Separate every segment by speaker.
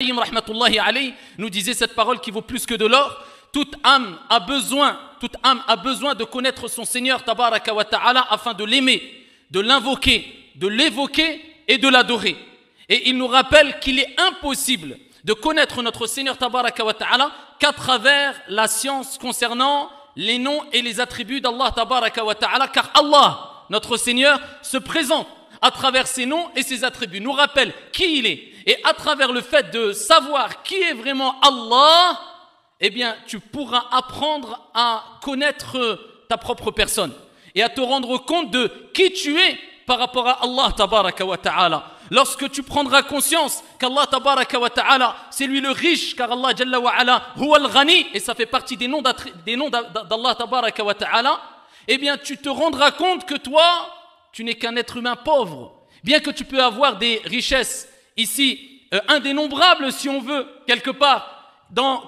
Speaker 1: rahmatullahi alayhi nous disait cette parole qui vaut plus que de l'or. Toute âme a besoin de connaître son Seigneur tabaraka wa ta'ala afin de l'aimer, de l'invoquer, de l'évoquer et de l'adorer. Et il nous rappelle qu'il est impossible de connaître notre Seigneur tabaraka wa ta'ala qu'à travers la science concernant les noms et les attributs d'Allah tabaraka wa ta'ala, car Allah, notre Seigneur, se présente à travers ses noms et ses attributs, nous rappelle qui il est. Et à travers le fait de savoir qui est vraiment Allah, eh bien, tu pourras apprendre à connaître ta propre personne et à te rendre compte de qui tu es par rapport à Allah tabaraka wa ta'ala. Lorsque tu prendras conscience qu'Allah tabaraka wa ta'ala, c'est lui le riche, car Allah jalla wa ala huwa al-ghani, et ça fait partie des noms d'Allah tabaraka wa ta'ala, eh bien, tu te rendras compte que toi, tu n'es qu'un être humain pauvre. Bien que tu peux avoir des richesses ici, indénombrables si on veut, quelque part,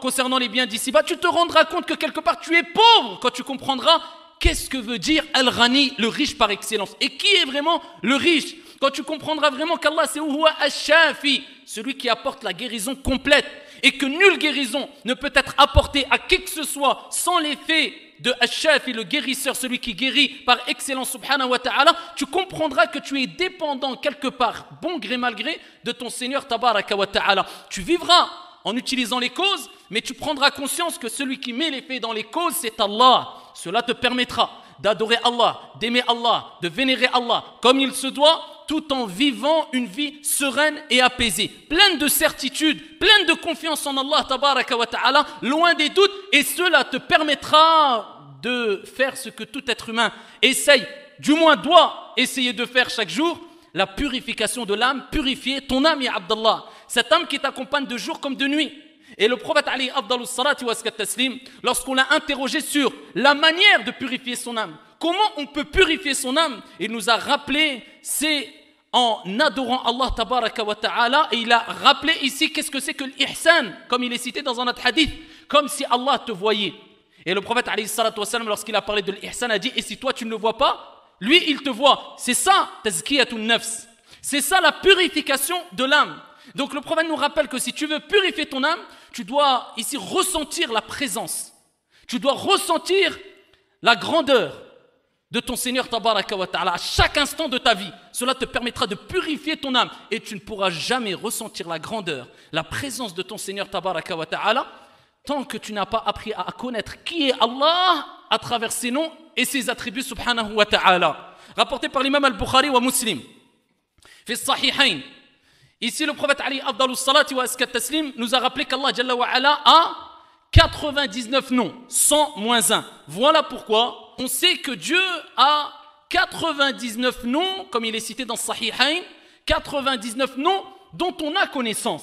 Speaker 1: concernant les biens d'ici-bas, tu te rendras compte que quelque part tu es pauvre quand tu comprendras qu'est-ce que veut dire Al-Ghani, le riche par excellence. Et qui est vraiment le riche? Quand tu comprendras vraiment qu'Allah c'est Huwa Ash-Shafi, celui qui apporte la guérison complète, et que nulle guérison ne peut être apportée à qui que ce soit sans l'effet de Ash-Shafi, le guérisseur, celui qui guérit par excellence subhanahu wa ta'ala, tu comprendras que tu es dépendant quelque part, bon gré mal gré, de ton Seigneur tabaraka wa ta'ala. Tu vivras en utilisant les causes, mais tu prendras conscience que celui qui met l'effet dans les causes, c'est Allah. Cela te permettra d'adorer Allah, d'aimer Allah, de vénérer Allah comme il se doit, tout en vivant une vie sereine et apaisée, pleine de certitude, pleine de confiance en Allah tabaraka wa ta'ala, loin des doutes, et cela te permettra de faire ce que tout être humain essaye, du moins doit essayer de faire chaque jour, la purification de l'âme, purifier ton âme, ya Abdallah, cette âme qui t'accompagne de jour comme de nuit. Et le prophète Ali Abdallah salati wa taslim, lorsqu'on l'a interrogé sur la manière de purifier son âme, comment on peut purifier son âme, il nous a rappelé, c'est en adorant Allah tabaraka wa ta'ala, et il a rappelé ici qu'est-ce que c'est que l'ihsan, comme il est cité dans un autre hadith, comme si Allah te voyait. Et le prophète Ali salatu wa sallam, lorsqu'il a parlé de l'ihsan, a dit, et si toi tu ne le vois pas, lui il te voit. C'est ça tazkiyatun nafs, c'est ça la purification de l'âme. Donc le prophète nous rappelle que si tu veux purifier ton âme, tu dois ici ressentir la présence, tu dois ressentir la grandeur de ton Seigneur tabaraka wa ta'ala à chaque instant de ta vie. Cela te permettra de purifier ton âme, et tu ne pourras jamais ressentir la grandeur, la présence de ton Seigneur tabaraka wa ta'ala tant que tu n'as pas appris à connaître qui est Allah à travers ses noms et ses attributs subhanahu wa ta'ala. Rapporté par l'imam al-Bukhari wa Muslim fi sahihain. Ici, le prophète Ali Abdallah salati wa taslim nous a rappelé qu'Allah Jalla wa ala a 99 noms, 100 moins 1. Voilà pourquoi on sait que Dieu a 99 noms, comme il est cité dans Sahihain, 99 noms dont on a connaissance.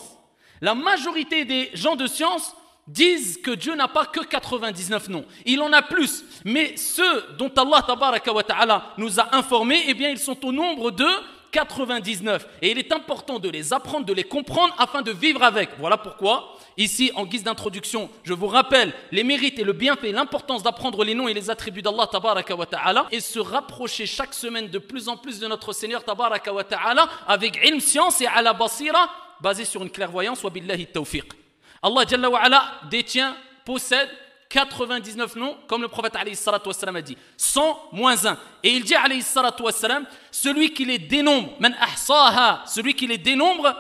Speaker 1: La majorité des gens de science disent que Dieu n'a pas que 99 noms. Il en a plus. Mais ceux dont Allah tabaraka wa ta'ala nous a informés, eh bien, ils sont au nombre de 99. Et il est important de les apprendre, de les comprendre afin de vivre avec. Voilà pourquoi, ici, en guise d'introduction, je vous rappelle les mérites et le bienfait, l'importance d'apprendre les noms et les attributs d'Allah tabaraka wa ta'ala et se rapprocher chaque semaine de plus en plus de notre Seigneur tabaraka wa ta'ala avec ilm, science et ala basira, basé sur une clairvoyance, wa billahi tawfiq. Allah Jalla wa ala détient, possède 99 noms, comme le prophète alayhi salatu wassalam a dit, 100 moins 1. Et il dit alayhi salatu wassalam, celui qui les dénombre, man ahsaha, celui qui les dénombre,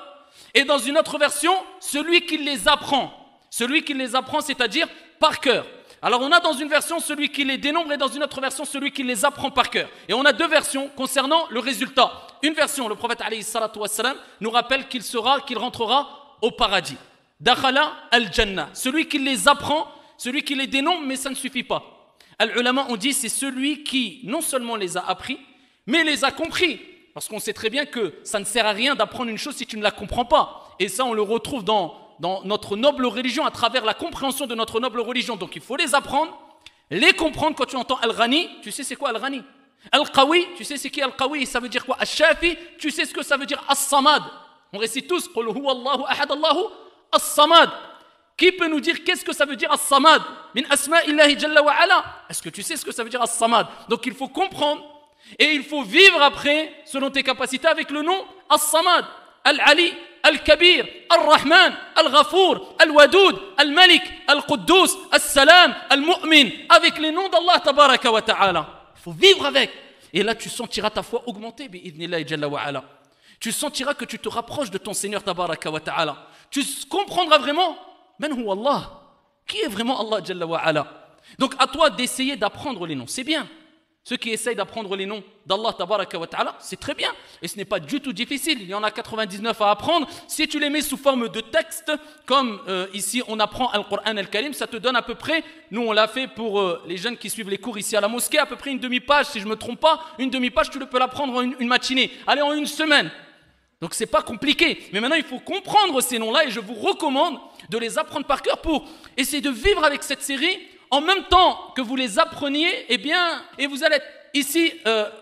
Speaker 1: et dans une autre version, celui qui les apprend. Celui qui les apprend, c'est-à-dire par cœur. Alors on a dans une version celui qui les dénombre et dans une autre version celui qui les apprend par cœur. Et on a deux versions concernant le résultat. Une version, le prophète alayhi salatu wassalam nous rappelle qu'il rentrera au paradis. Dakhala al-Jannah, celui qui les apprend, celui qui les dénombre, mais ça ne suffit pas. Al-Ulama ont dit c'est celui qui non seulement les a appris, mais les a compris. Parce qu'on sait très bien que ça ne sert à rien d'apprendre une chose si tu ne la comprends pas. Et ça, on le retrouve dans notre noble religion, à travers la compréhension de notre noble religion. Donc il faut les apprendre, les comprendre. Quand tu entends Al-Ghani, tu sais c'est quoi Al-Ghani? Al-Qawi, tu sais c'est qui Al-Qawi? Ça veut dire quoi? Al-Shafi, tu sais ce que ça veut dire? As-Samad. On récite tous Qul huwa Allahu ahad Allahu As-Samad. Qui peut nous dire qu'est-ce que ça veut dire As-Samad? Min asma'illahi jalla wa ala. Est-ce que tu sais ce que ça veut dire As-Samad? Donc il faut comprendre et il faut vivre après selon tes capacités avec le nom As-Samad. Al-Ali, Al-Kabir, Al-Rahman, Al-Ghafour, Al-Wadoud, Al-Malik, Al-Quddus, Al-Salam, Al-Mu'min, avec les noms d'Allah tabaraka wa ta'ala. Il faut vivre avec. Et là, tu sentiras ta foi augmenter, bi'idhnillahi jalla wa ala. Tu sentiras que tu te rapproches de ton Seigneur tabaraka wa ta'ala. Tu comprendras vraiment, man huwa Allah, qui est vraiment Allah jalla wa ala. Donc à toi d'essayer d'apprendre les noms, c'est bien. Ceux qui essayent d'apprendre les noms d'Allah tabaraka wa ta'ala, c'est très bien. Et ce n'est pas du tout difficile. Il y en a 99 à apprendre. Si tu les mets sous forme de texte, comme ici on apprend Al-Qur'an Al-Karim, ça te donne à peu près, nous on l'a fait pour les jeunes qui suivent les cours ici à la mosquée, à peu près une demi-page, si je ne me trompe pas. Une demi-page, tu peux l'apprendre en une matinée. Allez, en une semaine. Donc c'est pas compliqué. Mais maintenant il faut comprendre ces noms-là et je vous recommande de les apprendre par cœur pour essayer de vivre avec cette série en même temps que vous les appreniez, eh bien, et vous allez être ici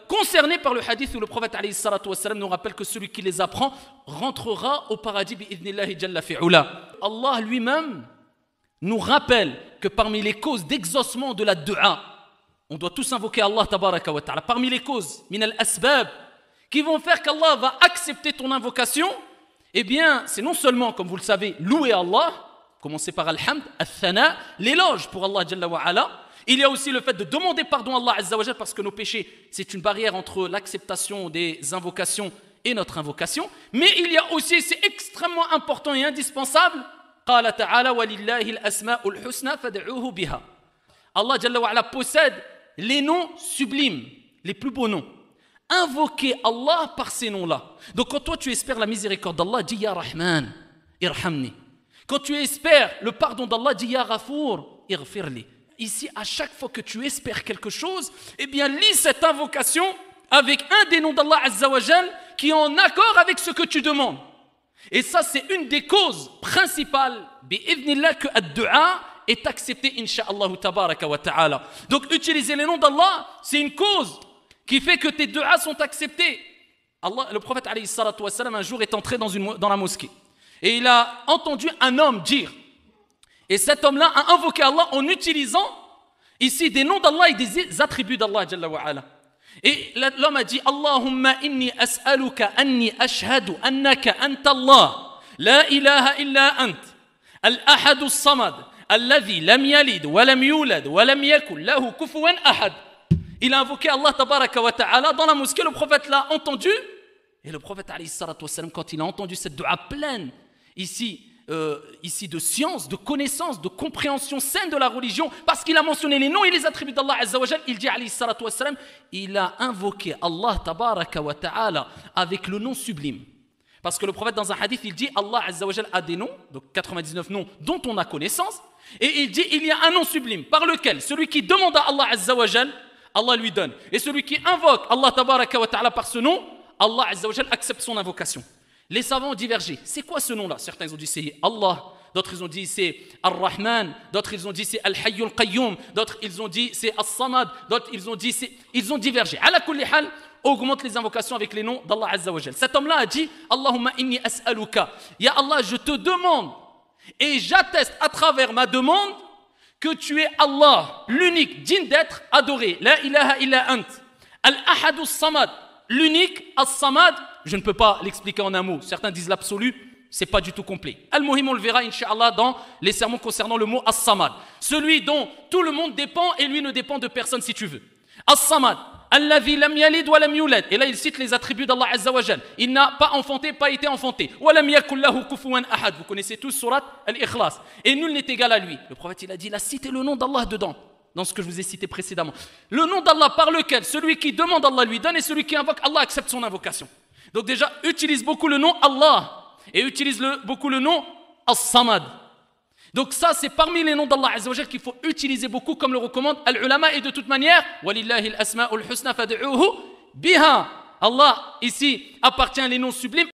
Speaker 1: concerné par le hadith où le prophète alayhi salatu wassalam nous rappelle que celui qui les apprend rentrera au paradis bi'idhnillahi jalla fi'ula. Allah lui-même nous rappelle que parmi les causes d'exaucement de la dua, on doit tous invoquer Allah tabaraka wa ta'ala, parmi les causes min al-asbab qui vont faire qu'Allah va accepter ton invocation, eh bien, c'est non seulement, comme vous le savez, louer Allah, commencer par Al-Hamd, Al-Thana, l'éloge pour Allah Jalla wa Ala. Il y a aussi le fait de demander pardon à Allah Azza wa Jalla parce que nos péchés, c'est une barrière entre l'acceptation des invocations et notre invocation. Mais il y a aussi, c'est extrêmement important et indispensable, Qala ta'ala wa lillahi al-asma'ul husna fad'uhu biha. Allah Jalla wa Ala possède les noms sublimes, les plus beaux noms. Invoquer Allah par ces noms-là. Donc quand toi tu espères la miséricorde d'Allah, dis Ya Rahman, irhamni. Quand tu espères le pardon d'Allah, dis Ya Ghafour, irfirli. Ici, à chaque fois que tu espères quelque chose, eh bien, lis cette invocation avec un des noms d'Allah Azza wa Jal qui est en accord avec ce que tu demandes. Et ça, c'est une des causes principales, bi'idhnillah, que ad-du'a est accepté, insha'Allah tabaraka wa ta'ala. Donc, utiliser les noms d'Allah, c'est une cause qui fait que tes du'as sont acceptés. Allah, le prophète alayhi salatu wa salam, un jour est entré dans la mosquée. Et il a entendu un homme dire, et cet homme-là a invoqué Allah en utilisant ici des noms d'Allah et des attributs d'Allah Jalla wa Ala. Et l'homme a dit, Allahumma inni as'aluka anni ashhadu annaka anta Allah, la ilaha illa ant, al-ahadu as-samad, alladhi lam yalid wa lam yulad wa lam yakul lahu kufuwan ahad. Il a invoqué Allah tabaraka wa ta'ala dans la mosquée, le prophète l'a entendu, et le prophète alayhi salatu wa salam, quand il a entendu cette dua pleine, ici de science, de connaissance, de compréhension saine de la religion, parce qu'il a mentionné les noms et les attributs d'Allah Azza wa Jal, il dit alayhi salatu wa salam, il a invoqué Allah tabaraka wa ta'ala avec le nom sublime. Parce que le prophète dans un hadith, il dit Allah Azza wa Jal a des noms, donc 99 noms dont on a connaissance, et il dit il y a un nom sublime par lequel celui qui demande à Allah Azza wa Jal, Allah lui donne. Et celui qui invoque Allah tabaraka wa ta'ala par ce nom, Allah Azza wa Jal accepte son invocation. Les savants ont divergé. C'est quoi ce nom-là? Certains ont dit c'est Allah, d'autres ils ont dit c'est Ar-Rahman, d'autres ils ont dit c'est Al-Hayyul Qayyum, d'autres ils ont dit c'est As-Samad, d'autres ils ont dit c'est... Ils ont divergé. Ala kulli hal, augmente les invocations avec les noms d'Allah Azza wa Jal. Cet homme-là a dit Allahumma inni as'aluka. Ya Allah, je te demande et j'atteste à travers ma demande que tu es Allah, l'unique digne d'être adoré. La ilaha illa ant. Al-Ahadu as-Samad, l'unique as-Samad. Je ne peux pas l'expliquer en un mot. Certains disent l'absolu, c'est pas du tout complet. Al-Muhim, on le verra, Inch'Allah, dans les sermons concernant le mot As-Samad. Celui dont tout le monde dépend et lui ne dépend de personne si tu veux. As-Samad, Allazi lam yalid wa lam yulad. Et là, il cite les attributs d'Allah Azza wa Jal. Il n'a pas enfanté, pas été enfanté. Wa lam yakul lahu kufuwan ahad. Vous connaissez tous surat Al-Ikhlas. Et nul n'est égal à lui. Le prophète, il a dit, il a cité le nom d'Allah dedans, dans ce que je vous ai cité précédemment. Le nom d'Allah par lequel celui qui demande Allah lui donne et celui qui invoque Allah accepte son invocation. Donc déjà, utilise beaucoup le nom Allah et utilise beaucoup le nom As-Samad. Donc ça, c'est parmi les noms d'Allah Azza wa Jal qu'il faut utiliser beaucoup, comme le recommande Al-Ulama. Et de toute manière, Walillahi al-asma'ul husna fad'uhu biha. Allah, ici, appartient les noms sublimes.